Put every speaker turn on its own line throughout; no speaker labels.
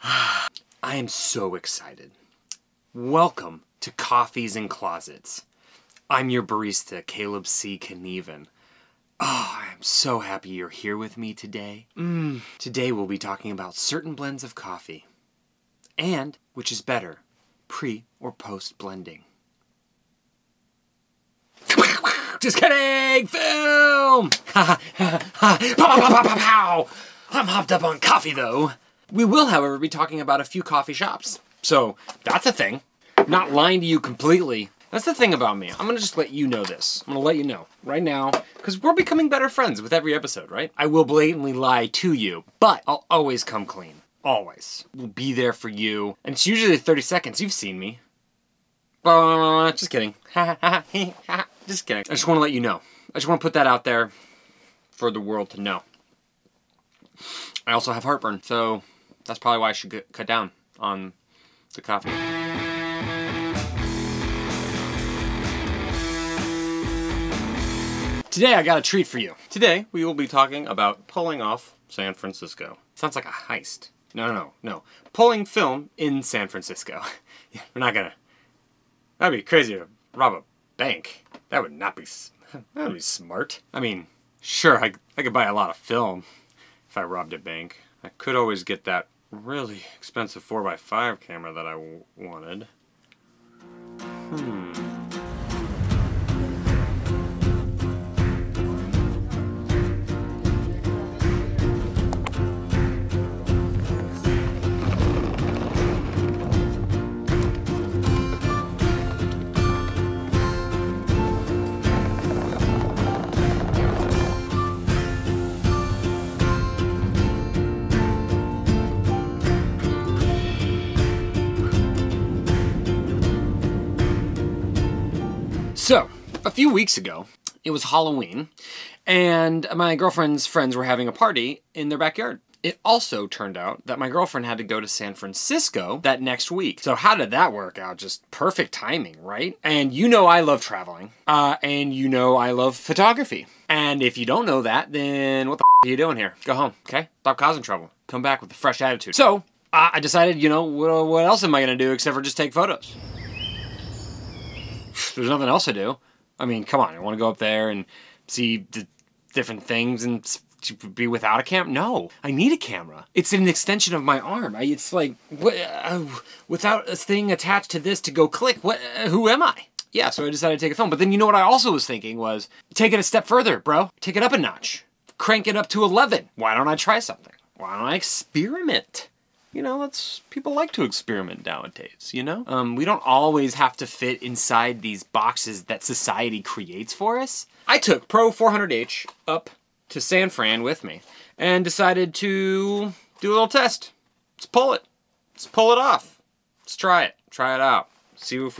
I am so excited. Welcome to Coffees and Closets. I'm your barista, calebknueven. Oh, I am so happy you're here with me today. Today we'll be talking about certain blends of coffee. And which is better, pre or post blending. Just kidding! Film! Pow, pow, pow, pow, pow. I'm hopped up on coffee though. We will, however, be talking about a few coffee shops. So that's a thing. I'm not lying to you completely. That's the thing about me. I'm gonna just let you know this. I'm gonna let you know right now, because we're becoming better friends with every episode, right? I will blatantly lie to you, but I'll always come clean. Always. We'll be there for you. And it's usually 30 seconds. You've seen me. Just kidding. Just kidding. I just want to let you know. I just want to put that out there for the world to know. I also have heartburn, so that's probably why I should cut down on the coffee. Today I got a treat for you. Today we will be talking about pulling off San Francisco. Sounds like a heist. No. Pulling film in San Francisco. Yeah, we're not gonna. That'd be crazy to rob a bank. That would not be. That would be smart. I mean, sure, I could buy a lot of film if I robbed a bank. I could always get that really expensive 4x5 camera that I wanted. So, a few weeks ago, it was Halloween, and my girlfriend's friends were having a party in their backyard. It also turned out that my girlfriend had to go to San Francisco that next week. So how did that work out? Just perfect timing, right? And you know I love traveling, and you know I love photography. And if you don't know that, then what the f are you doing here? Go home, okay? Stop causing trouble. Come back with a fresh attitude. So, I decided, you know, what else am I gonna do except for just take photos? There's nothing else to do. I mean, come on, I want to go up there and see the different things and be without a camera? No, I need a camera. It's an extension of my arm. It's like, without a thing attached to this to go click, who am I? Yeah, so I decided to take a film. But then you know what I also was thinking was, take it a step further, bro. Take it up a notch. Crank it up to 11. Why don't I try something? Why don't I experiment? You know, people like to experiment nowadays, you know? We don't always have to fit inside these boxes that society creates for us. I took Pro400h up to San Fran with me and decided to do a little test. Let's pull it. Let's pull it off. Let's try it. Try it out. See if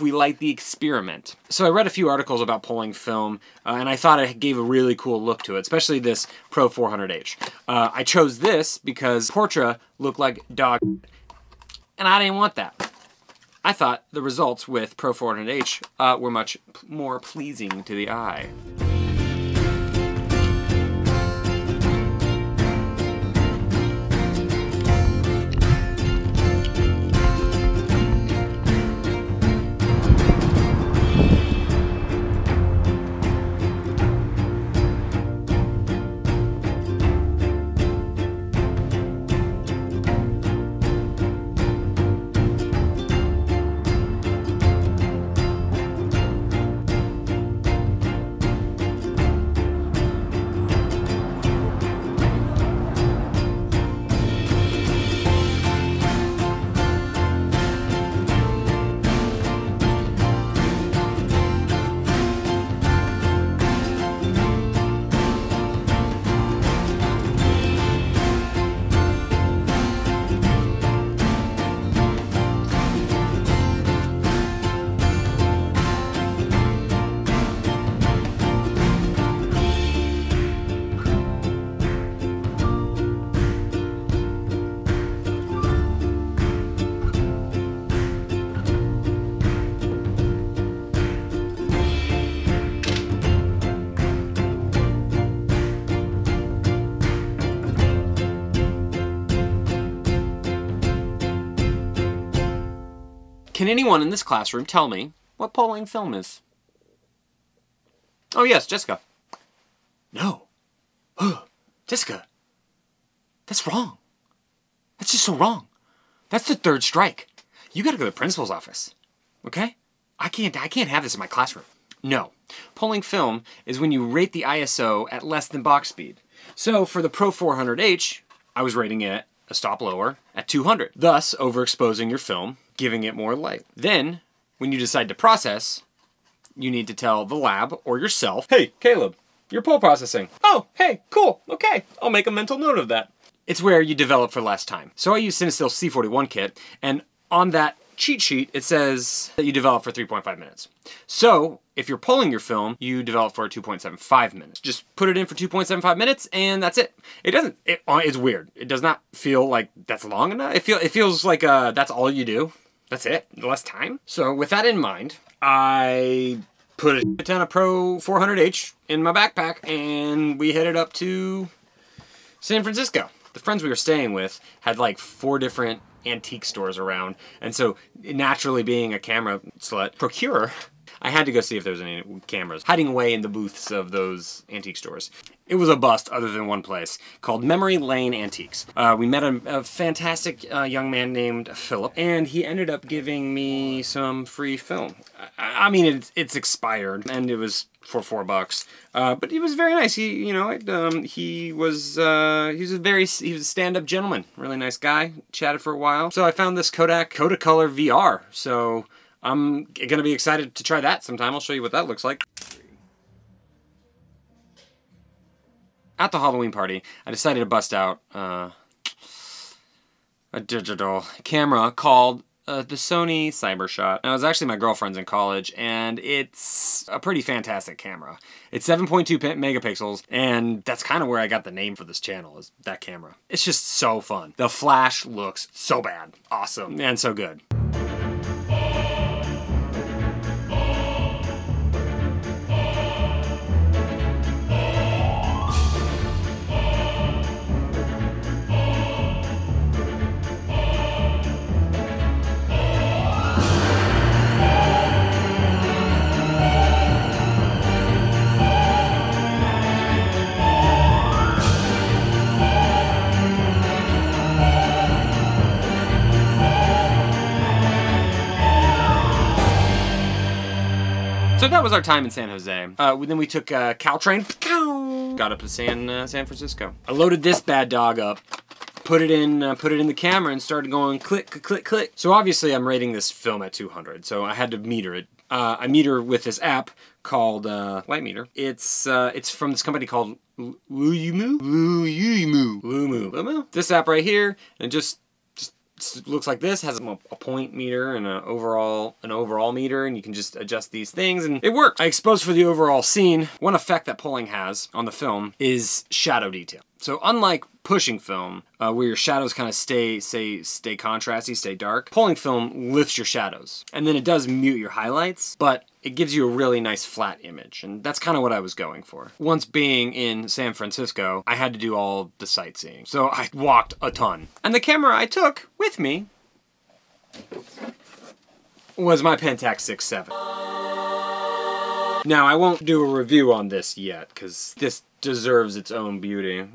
we like the experiment. So I read a few articles about pulling film, and I thought it gave a really cool look to it, especially this Pro400h. I chose this because Portra looked like dog, and I didn't want that. I thought the results with Pro400h were much more pleasing to the eye. Can anyone in this classroom tell me what pulling film is? Oh yes, Jessica. No. Jessica, that's wrong. That's just so wrong. That's the third strike. You gotta go to the principal's office, okay? I can't have this in my classroom. No. Pulling film is when you rate the ISO at less than box speed. So for the Pro400h, I was rating it a stop lower at 200, thus overexposing your film, giving it more light. Then, when you decide to process, you need to tell the lab or yourself, hey, Caleb, you're pull processing. Oh, hey, cool, okay, I'll make a mental note of that. It's where you develop for less time. So I use Cinestill C41 kit, and on that cheat sheet, it says that you develop for 3.5 minutes. So if you're pulling your film, you develop for 2.75 minutes. Just put it in for 2.75 minutes, and that's it. It's weird. It does not feel like that's long enough. It feels like that's all you do. That's it, less time. So with that in mind, I put a ton of Pro400h in my backpack, and we headed up to San Francisco. The friends we were staying with had like 4 different antique stores around, and so naturally being a camera slut procurer, I had to go see if there was any cameras hiding away in the booths of those antique stores. It was a bust other than one place called Memory Lane Antiques. We met a fantastic young man named Philip, and he ended up giving me some free film. I mean, it's expired, and it was for $4. But he was very nice. He was a stand-up gentleman, really nice guy. Chatted for a while. So I found this Kodak Kodacolor VR. So I'm gonna be excited to try that sometime. I'll show you what that looks like. At the Halloween party, I decided to bust out a digital camera called the Sony Cybershot. Now, it was actually my girlfriend's in college, and it's a pretty fantastic camera. It's 7.2 megapixels, and that's kind of where I got the name for this channel, is that camera. It's just so fun. The flash looks so bad. Awesome. And so good. So that was our time in San Jose. Then we took a Caltrain, got up to San Francisco. I loaded this bad dog up, put it in the camera, and started going click, click, click. So obviously I'm rating this film at 200, so I had to meter it. I meter with this app called Light Meter. It's from this company called Lumu. This app right here, and just looks like this, has a point meter and an overall meter, and you can just adjust these things, and it works. I exposed for the overall scene. One effect that pulling has on the film is shadow detail. So unlike pushing film, where your shadows kind of stay contrasty, stay dark, pulling film lifts your shadows. And then it does mute your highlights, but it gives you a really nice flat image, and that's kind of what I was going for. Once being in San Francisco, I had to do all the sightseeing, so I walked a ton. And the camera I took with me was my Pentax 6.7. Now, I won't do a review on this yet, because this deserves its own beauty.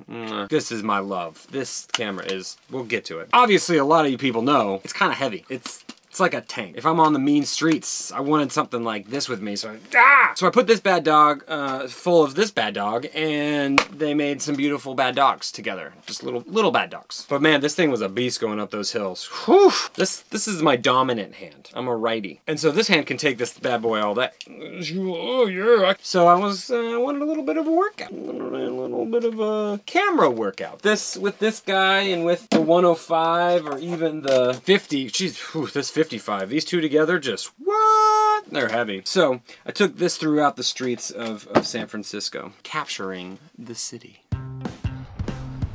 This is my love. This camera is, we'll get to it. Obviously, a lot of you people know, it's kind of heavy. It's like a tank. If I'm on the mean streets, I wanted something like this with me, so I put this bad dog full of this bad dog, and they made some beautiful bad dogs together. Just little bad dogs. But man, this thing was a beast going up those hills. Whew! This is my dominant hand. I'm a righty. And so this hand can take this bad boy all day. Oh yeah. So I wanted a little bit of a workout. A little bit of a camera workout. With this guy and with the 105 or even the 50, geez, whew, this 55. These two together just, what? They're heavy. So I took this throughout the streets of San Francisco, capturing the city.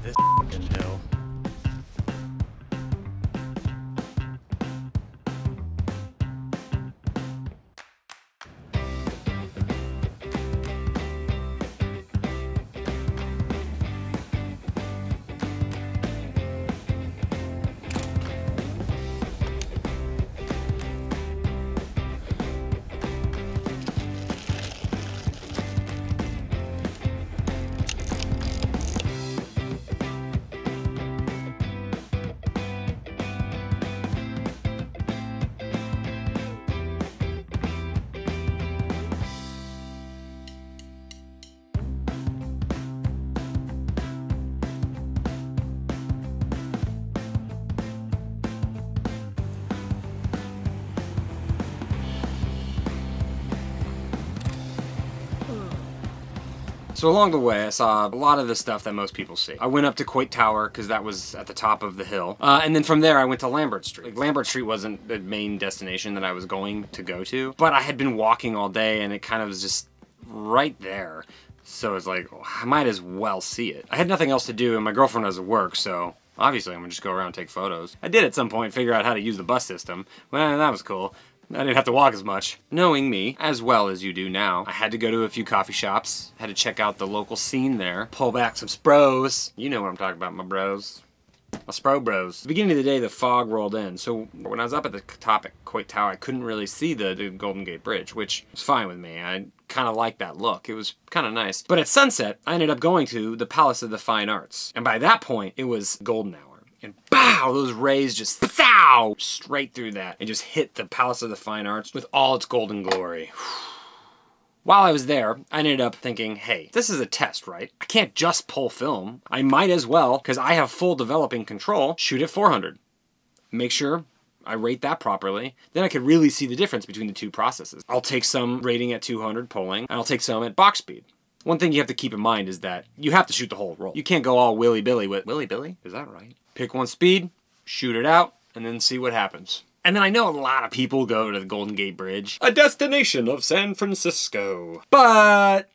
This f***ing hill. So along the way, I saw a lot of the stuff that most people see. I went up to Coit Tower because that was at the top of the hill. And then from there, I went to Lambert Street. Like, Lambert Street wasn't the main destination that I was going to go to, but I had been walking all day and it kind of was just right there. So it's like, well, I might as well see it. I had nothing else to do and my girlfriend doesn't work, so obviously I'm gonna just go around and take photos. I did at some point figure out how to use the bus system. Well, that was cool. I didn't have to walk as much. Knowing me, as well as you do now, I had to go to a few coffee shops, had to check out the local scene there, pull back some spros. You know what I'm talking about, my bros. My spro bros. At the beginning of the day, the fog rolled in, so when I was up at the top at Coit Tower, I couldn't really see the Golden Gate Bridge, which was fine with me. I kind of liked that look. It was kind of nice. But at sunset, I ended up going to the Palace of the Fine Arts, and by that point, it was golden hour. And bow, those rays just pow, straight through that and just hit the Palace of the Fine Arts with all its golden glory. While I was there, I ended up thinking, hey, this is a test, right? I can't just pull film. I might as well, because I have full developing control, shoot at 400. Make sure I rate that properly. Then I could really see the difference between the two processes. I'll take some rating at 200 pulling, and I'll take some at box speed. One thing you have to keep in mind is that you have to shoot the whole roll. You can't go all willy-billy with, willy-billy? Is that right? Pick one speed, shoot it out, and then see what happens. And then I know a lot of people go to the Golden Gate Bridge, a destination of San Francisco. But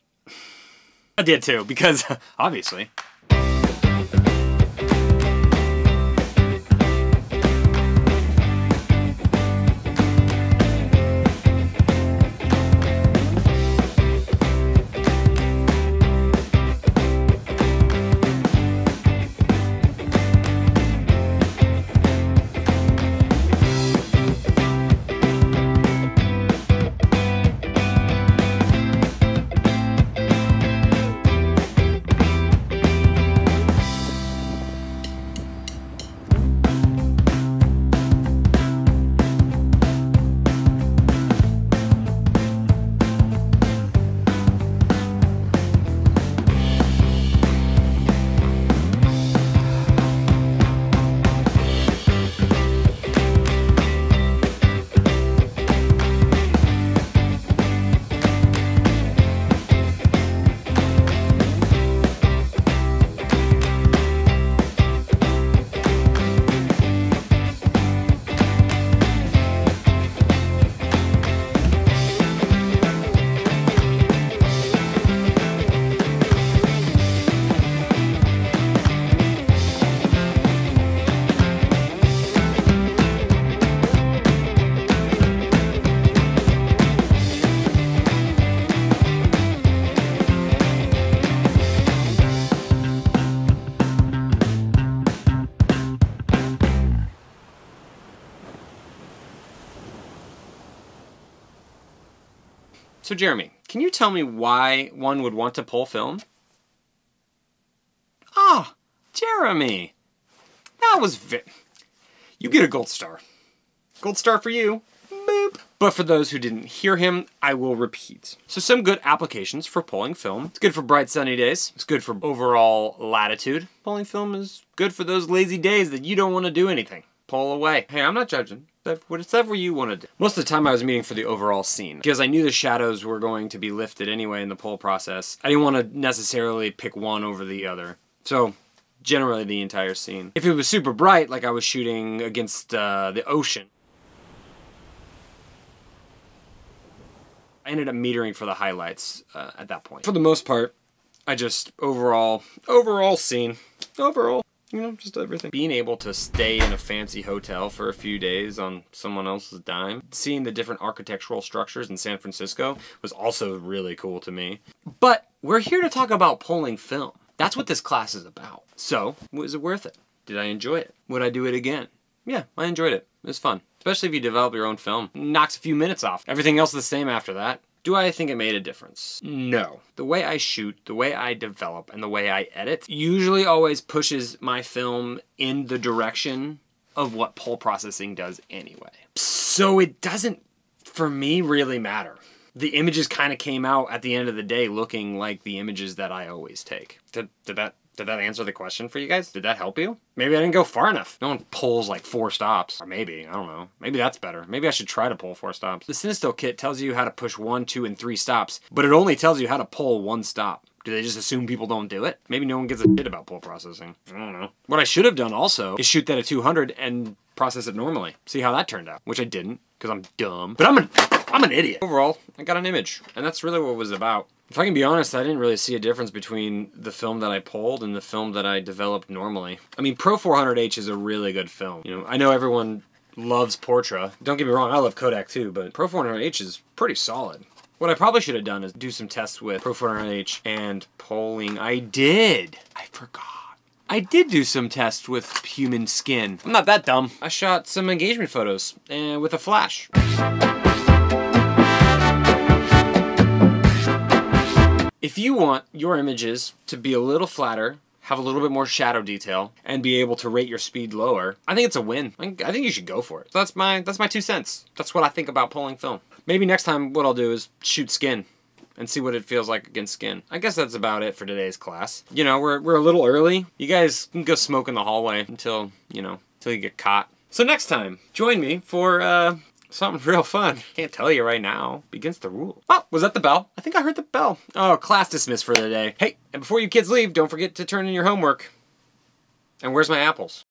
I did too, because obviously. So Jeremy, can you tell me why one would want to pull film? Ah, Jeremy, that was you get a gold star. Gold star for you. Boop. But for those who didn't hear him, I will repeat. So some good applications for pulling film. It's good for bright sunny days. It's good for overall latitude. Pulling film is good for those lazy days that you don't want to do anything. Pull away. Hey, I'm not judging. Whatever you want to do. Most of the time I was meeting for the overall scene because I knew the shadows were going to be lifted anyway in the pull process. I didn't want to necessarily pick one over the other. So generally the entire scene. If it was super bright, like I was shooting against the ocean, I ended up metering for the highlights at that point. For the most part, I just overall scene, you know, just everything. Being able to stay in a fancy hotel for a few days on someone else's dime, seeing the different architectural structures in San Francisco was also really cool to me. But we're here to talk about pulling film. That's what this class is about. So, was it worth it? Did I enjoy it? Would I do it again? Yeah, I enjoyed it. It was fun. Especially if you develop your own film. It knocks a few minutes off. Everything else is the same after that. Do I think it made a difference? No. The way I shoot, the way I develop, and the way I edit usually always pushes my film in the direction of what pull processing does anyway. So it doesn't, for me, really matter. The images kind of came out at the end of the day looking like the images that I always take. Did that answer the question for you guys? Did that help you? Maybe I didn't go far enough. No one pulls like 4 stops. Or maybe, I don't know. Maybe that's better. Maybe I should try to pull 4 stops. The Cinestill kit tells you how to push 1, 2, and 3 stops, but it only tells you how to pull 1 stop. Do they just assume people don't do it? Maybe no one gives a shit about pull processing. I don't know. What I should have done also is shoot that at 200 and process it normally. See how that turned out, which I didn't because I'm dumb. But I'm an idiot. Overall, I got an image, and that's really what it was about. If I can be honest, I didn't really see a difference between the film that I pulled and the film that I developed normally. I mean, Pro400h is a really good film. You know, I know everyone loves Portra. Don't get me wrong, I love Kodak too, but Pro400h is pretty solid. What I probably should have done is do some tests with Pro400h and polling. I did. I forgot. I did do some tests with human skin. I'm not that dumb. I shot some engagement photos with a flash. If you want your images to be a little flatter, have a little bit more shadow detail, and be able to rate your speed lower, I think it's a win. I think you should go for it. So that's my 2 cents. That's what I think about pulling film. Maybe next time what I'll do is shoot skin and see what it feels like against skin. I guess that's about it for today's class. You know, we're a little early. You guys can go smoke in the hallway until you get caught. So next time, join me for something real fun. Can't tell you right now. Against the rule. Oh, was that the bell? I think I heard the bell. Oh, class dismissed for the day. Hey, and before you kids leave, don't forget to turn in your homework. And where's my apples?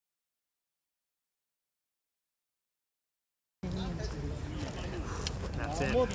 That's it.